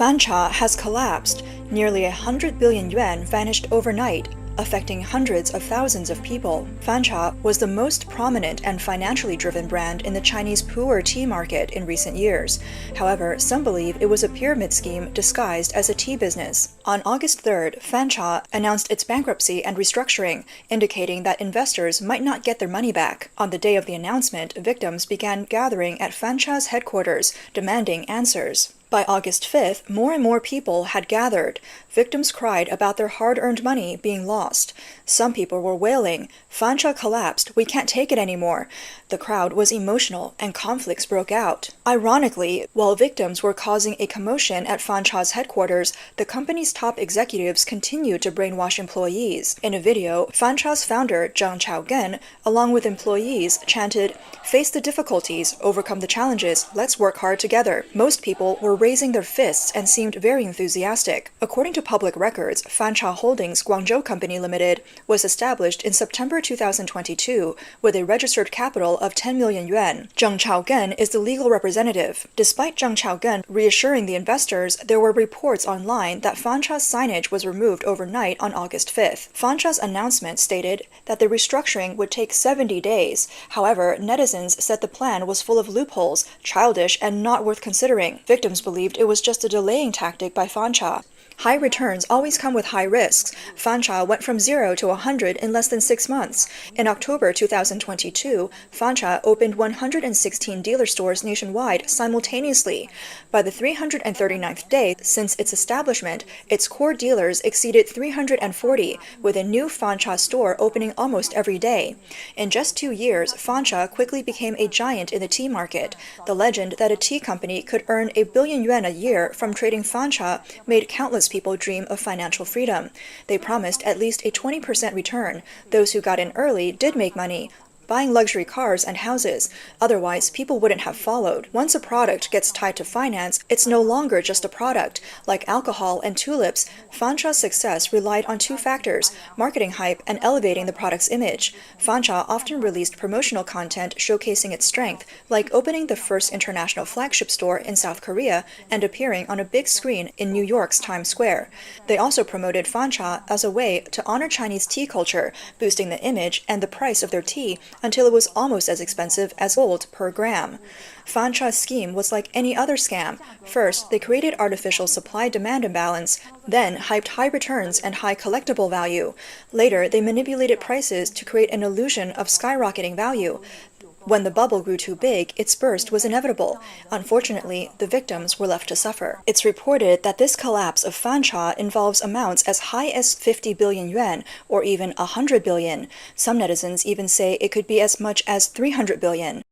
Fancha has collapsed. Nearly 100 billion yuan vanished overnight, affecting hundreds of thousands of people. Fancha was the most prominent and financially driven brand in the Chinese Pu'er tea market in recent years. However, some believe it was a pyramid scheme disguised as a tea business. On August 3rd, Fancha announced its bankruptcy and restructuring, indicating that investors might not get their money back. On the day of the announcement, victims began gathering at Fancha's headquarters, demanding answers. By August 5th, more and more people had gathered. Victims cried about their hard-earned money being lost. Some people were wailing, "Fancha collapsed, we can't take it anymore." The crowd was emotional and conflicts broke out. Ironically, while victims were causing a commotion at Fancha's headquarters, the company's top executives continued to brainwash employees. In a video, Fancha's founder, Zhang Chaogen, along with employees, chanted, "Face the difficulties, overcome the challenges, let's work hard together." Most people were raising their fists and seemed very enthusiastic. According to public records, Fancha Holdings Guangzhou Company Limited was established in September 2022 with a registered capital of 10 million yuan. Zhang Chaogen is the legal representative. Despite Zhang Chaogen reassuring the investors, there were reports online that Fancha's signage was removed overnight on August 5th. Fancha's announcement stated that the restructuring would take 70 days. However, netizens said the plan was full of loopholes, childish, and not worth considering. Victims believed it was just a delaying tactic by Fancha. High returns always come with high risks. Fancha went from 0 to 100 in less than 6 months. In October 2022, Fancha opened 116 dealer stores nationwide simultaneously. By the 339th day since its establishment, its core dealers exceeded 340, with a new Fancha store opening almost every day. In just 2 years, Fancha quickly became a giant in the tea market. The legend that a tea company could earn 1 billion yuan a year from trading Fancha made countless people dream of financial freedom. They promised at least a 20% return. Those who got in early did make money, buying luxury cars and houses. Otherwise, people wouldn't have followed. Once a product gets tied to finance, it's no longer just a product. Like alcohol and tulips, Fancha's success relied on 2 factors: marketing hype and elevating the product's image. Fancha often released promotional content showcasing its strength, like opening the first international flagship store in South Korea and appearing on a big screen in New York's Times Square. They also promoted Fancha as a way to honor Chinese tea culture, boosting the image and the price of their tea until it was almost as expensive as gold per gram. Fancha's scheme was like any other scam. First, they created artificial supply-demand imbalance, then hyped high returns and high collectible value. Later, they manipulated prices to create an illusion of skyrocketing value. When the bubble grew too big, its burst was inevitable. Unfortunately, the victims were left to suffer. It's reported that this collapse of Fancha involves amounts as high as 50 billion yuan, or even 100 billion. Some netizens even say it could be as much as 300 billion.